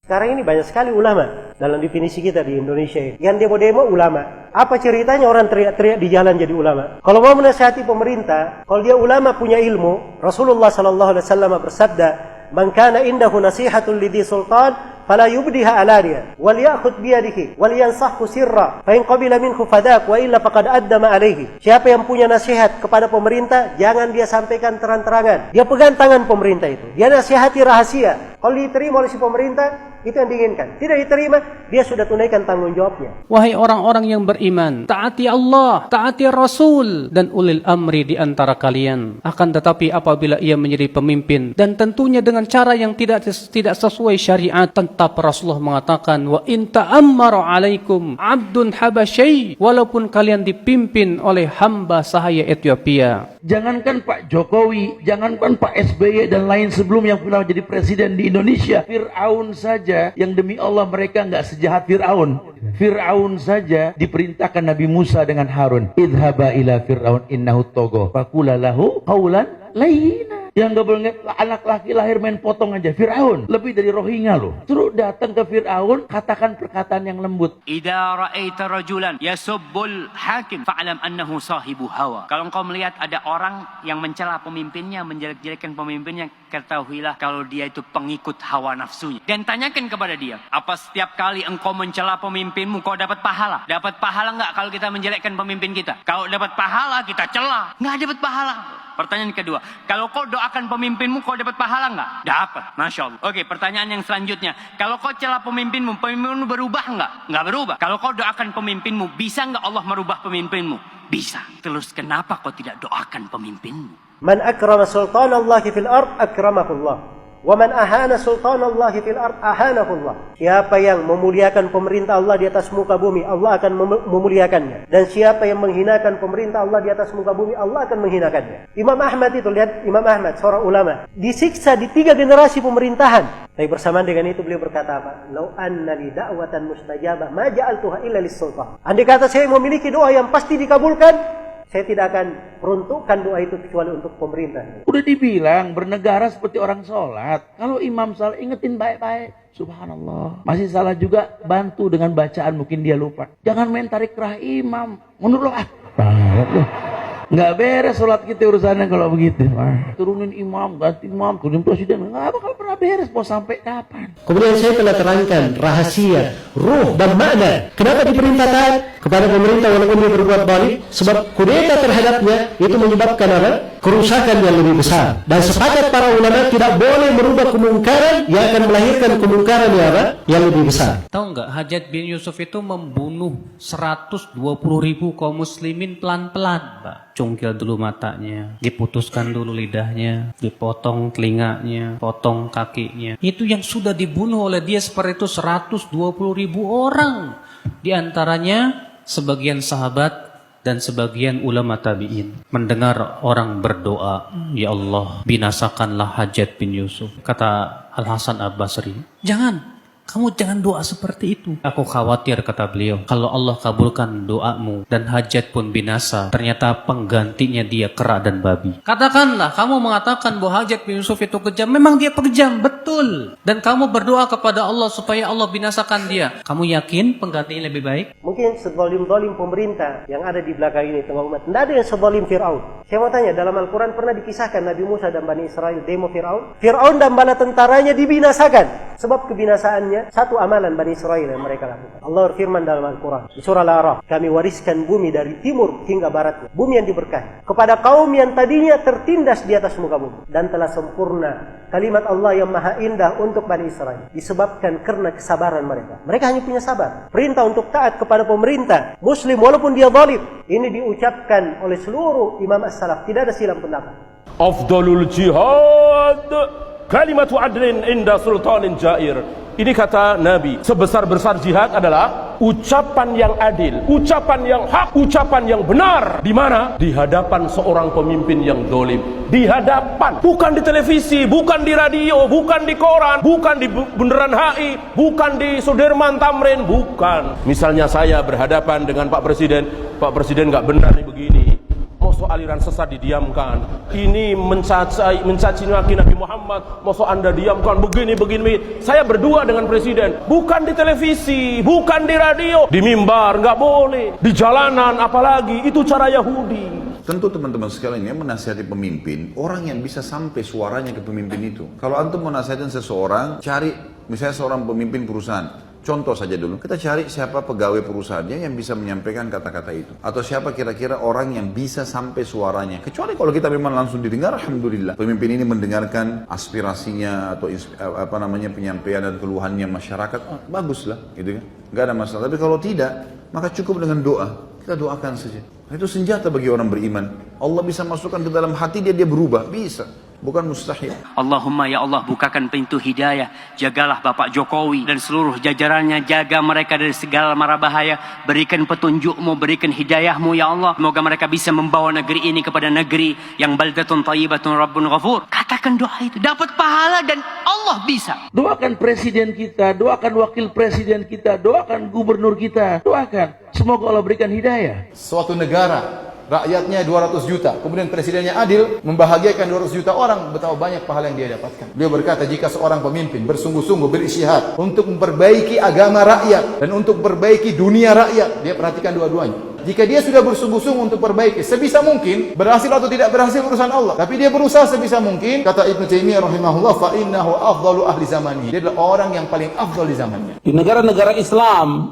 Sekarang ini banyak sekali ulama dalam definisi kita di Indonesia ini. Yang demo-demo ulama. Apa ceritanya orang teriak-teriak di jalan jadi ulama? Kalau mau menasihati pemerintah, kalau dia ulama punya ilmu, Rasulullah SAW bersabda, "Man kana indahu nasihatun lidhi sultan, fala yubdiha alaniya, wal ya'khudh biyadihi, wal yansahhu sirra, fa in qabila minhu fadak, wa illa faqad addama alaihi." Siapa yang punya nasihat kepada pemerintah, jangan dia sampaikan terang-terangan. Dia pegang tangan pemerintah itu. Dia nasihati rahasia. Kalau diterima oleh si pemerintah, itu yang diinginkan. Tidak diterima, dia sudah tunaikan tanggung jawabnya. Wahai orang-orang yang beriman, taati Allah, taati Rasul, dan ulil amri di antara kalian. Akan tetapi apabila ia menjadi pemimpin, dan tentunya dengan cara yang tidak sesuai syariat, tetap Rasulullah mengatakan, wa in ta'ammara alaikum abdun habasyai, walaupun kalian dipimpin oleh hamba sahaya Ethiopia. Jangankan Pak Jokowi, jangankan Pak SBY dan lain sebelum yang pernah jadi presiden di Indonesia, Fir'aun saja yang demi Allah mereka nggak sejahat Fir'aun. Fir'aun saja diperintahkan Nabi Musa dengan Harun, idhaba ila Fir'aun innahu togo, faqula lahu qawlan layyina. Yang gak boleh anak laki lahir main potong aja. Fir'aun lebih dari Rohingya loh. Suruh datang ke Fir'aun, katakan perkataan yang lembut. Idza ra'aita rajulan yasubbul hakim fa'lam annahu sahibu hawa. Kalau engkau melihat ada orang yang mencela pemimpinnya, menjelek-jelekan pemimpinnya, ketahuilah kalau dia itu pengikut hawa nafsunya. Dan tanyakan kepada dia, apa setiap kali engkau mencela pemimpinmu kau dapat pahala? Dapat pahala enggak kalau kita menjelekkan pemimpin kita? Kalau dapat pahala kita cela, enggak dapat pahala. Pertanyaan kedua, kalau kau doakan pemimpinmu, kau dapat pahala enggak? Dapat, Masya Allah. Oke, pertanyaan yang selanjutnya, kalau kau celah pemimpinmu, pemimpinmu berubah enggak? Enggak berubah. Kalau kau doakan pemimpinmu, bisa enggak Allah merubah pemimpinmu? Bisa. Terus kenapa kau tidak doakan pemimpinmu? Man akrama sultanallahi fil ard akramahullah. Wa man ahana sultanallahi fil ard ahanahullah. Siapa yang memuliakan pemerintah Allah di atas muka bumi, Allah akan memuliakannya. Dan siapa yang menghinakan pemerintah Allah di atas muka bumi, Allah akan menghinakannya. Imam Ahmad itu, lihat Imam Ahmad, seorang ulama, disiksa di 3 generasi pemerintahan. Tapi bersamaan dengan itu beliau berkata apa? Lau anna li da'watan mustajabah ma ja'altuha illa lis-sultan. Andai kata saya memiliki doa yang pasti dikabulkan, saya tidak akan peruntukkan doa itu kecuali untuk pemerintah. Udah dibilang bernegara seperti orang sholat. Kalau imam salah ingetin baik-baik. Subhanallah. Masih salah juga, bantu dengan bacaan, mungkin dia lupa. Jangan main tarik kerah imam. Mundur loh. Nggak beres sholat kita urusannya kalau begitu. Turunin imam, ganti imam, turunin presiden. Nggak bakal pernah beres, mau sampai kapan. Kemudian saya telah terangkan rahasia, ruh dan makna. Kenapa diperintahkan kepada pemerintah walaupun dia berbuat baik? Sebab kudeta terhadapnya itu menyebabkan apa? Kerusakan yang lebih besar. Dan sepakat para ulama tidak boleh merubah kemungkaran yang akan melahirkan kemungkaran yang apa? Yang lebih besar. Tahu nggak, Hajjaj bin Yusuf itu membunuh 120.000 kaum muslimin pelan-pelan, Pak. Cungkil dulu matanya, diputuskan dulu lidahnya, dipotong telinganya, potong kakinya. Itu yang sudah dibunuh oleh dia seperti itu 120.000 orang. Di antaranya sebagian sahabat dan sebagian ulama tabi'in. Mendengar orang berdoa, ya Allah, binasakanlah Hajjaj bin Yusuf. Kata Al-Hasan Al-Basri, kamu jangan doa seperti itu. Aku khawatir, kata beliau, kalau Allah kabulkan doamu dan Hajjaj pun binasa, ternyata penggantinya dia kera dan babi. Katakanlah, kamu mengatakan bahwa Hajjaj bin Yusuf itu kejam. Memang dia kejam, betul. Dan kamu berdoa kepada Allah supaya Allah binasakan dia. Kamu yakin penggantinya lebih baik? Mungkin sezalim-zalim pemerintah yang ada di belakang ini tengah umat. Tidak ada yang sezalim Fir'aun. Saya mau tanya, dalam Al-Quran pernah dikisahkan Nabi Musa dan Bani Israel demo Fir'aun? Fir'aun dan bala tentaranya dibinasakan. Sebab kebinasaannya satu amalan Bani Israel yang mereka lakukan. Allah berfirman dalam Al-Quran di surah Al-A'raf, kami wariskan bumi dari timur hingga baratnya, bumi yang diberkahi, kepada kaum yang tadinya tertindas di atas muka bumi, dan telah sempurna kalimat Allah yang maha indah untuk Bani Israel disebabkan karena kesabaran mereka. Mereka hanya punya sabar. Perintah untuk taat kepada pemerintah muslim walaupun dia zalim, ini diucapkan oleh seluruh imam as-salaf, tidak ada silang pendapat. Afdalul jihad kalimatu adlin inda sultanin jair. Ini kata Nabi, sebesar-besar jihad adalah ucapan yang adil, ucapan yang hak, ucapan yang benar. Di mana? Di hadapan seorang pemimpin yang dolim. Di hadapan, bukan di televisi, bukan di radio, bukan di koran, bukan di Bundaran HI, bukan di Sudirman Tamrin, bukan. Misalnya saya berhadapan dengan Pak Presiden nggak benar nih begini. Mau Mosok aliran sesat didiamkan. Ini mencaci maki Nabi Muhammad. Mosok Anda diamkan begini. Saya berdua dengan presiden, bukan di televisi, bukan di radio, di mimbar nggak boleh, di jalanan apalagi. Itu cara Yahudi. Tentu teman-teman sekalian yang menasihati pemimpin, orang yang bisa sampai suaranya ke pemimpin itu. Kalau antum mau nasihatin seseorang, cari misalnya seorang pemimpin perusahaan. Contoh saja dulu, kita cari siapa pegawai perusahaannya yang bisa menyampaikan kata-kata itu. Atau siapa kira-kira orang yang bisa sampai suaranya. Kecuali kalau kita memang langsung didengar, alhamdulillah. Pemimpin ini mendengarkan aspirasinya atau penyampaian dan keluhannya masyarakat, baguslah, gitu kan. Nggak ada masalah. Tapi kalau tidak, maka cukup dengan doa. Kita doakan saja. Itu senjata bagi orang beriman. Allah bisa masukkan ke dalam hati dia berubah, bisa. Bukan mustahil. Allahumma ya Allah, bukakan pintu hidayah. Jagalah Bapak Jokowi dan seluruh jajarannya. Jaga mereka dari segala mara bahaya. Berikan petunjukmu, berikan hidayahmu ya Allah. Semoga mereka bisa membawa negeri ini kepada negeri yang baldatun thayyibatun rabbun ghafur. Katakan doa itu, dapat pahala dan Allah bisa. Doakan presiden kita, doakan wakil presiden kita, doakan gubernur kita, doakan. Semoga Allah berikan hidayah. Suatu negara, rakyatnya 200 juta, kemudian presidennya adil, membahagiakan 200 juta orang, betapa banyak pahala yang dia dapatkan. Beliau berkata, jika seorang pemimpin bersungguh-sungguh berisyihad untuk memperbaiki agama rakyat dan untuk memperbaiki dunia rakyat, dia perhatikan dua-duanya. Jika dia sudah bersungguh-sungguh untuk perbaiki, sebisa mungkin, berhasil atau tidak berhasil urusan Allah. Tapi dia berusaha sebisa mungkin, kata Ibnu Taimiyah rahimahullah, fa innahu afdalu ahli zamani. Dia adalah orang yang paling afdal di zamannya. Di negara-negara Islam,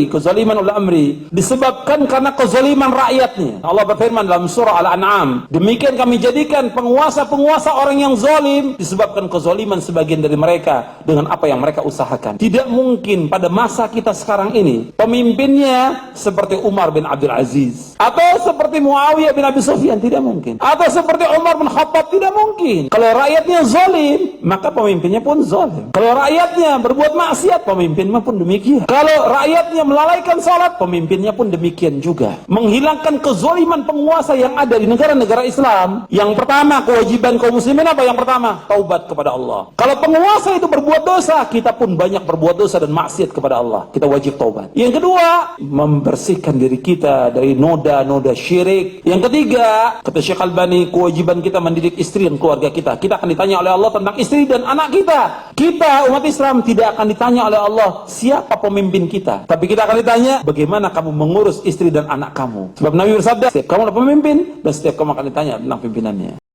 kezaliman ul amri disebabkan karena kezaliman rakyatnya. Allah berfirman dalam surah Al-An'am, demikian kami jadikan penguasa-penguasa orang yang zalim disebabkan kezaliman sebagian dari mereka dengan apa yang mereka usahakan. Tidak mungkin pada masa kita sekarang ini pemimpinnya seperti Umar bin Abdul Aziz atau seperti Muawiyah bin Abi Sufyan, tidak mungkin. Atau seperti Umar bin Khattab, tidak mungkin. Kalau rakyatnya zalim, maka pemimpinnya pun zalim. Kalau rakyatnya berbuat maksiat, pemimpinnya pun demikian. Kalau rakyatnya melalaikan salat, pemimpinnya pun demikian juga. Menghilangkan kezaliman penguasa yang ada di negara-negara Islam, yang pertama kewajiban kaum muslimin apa? Yang pertama, taubat kepada Allah. Kalau penguasa itu berbuat dosa, kita pun banyak berbuat dosa dan maksiat kepada Allah. Kita wajib taubat. Yang kedua, membersihkan diri kita dari noda-noda syirik. Yang ketiga, kata Syekh Albani, kewajiban kita mendidik istri dan keluarga kita. Kita akan ditanya oleh Allah tentang istri dan anak kita. Kita umat Islam tidak akan ditanya oleh Allah siapa pemimpin kita, tapi kita akan ditanya bagaimana kamu mengurus istri dan anak kamu. Sebab Nabi bersabda, setiap kamu adalah pemimpin dan setiap kamu akan ditanya tentang pimpinannya.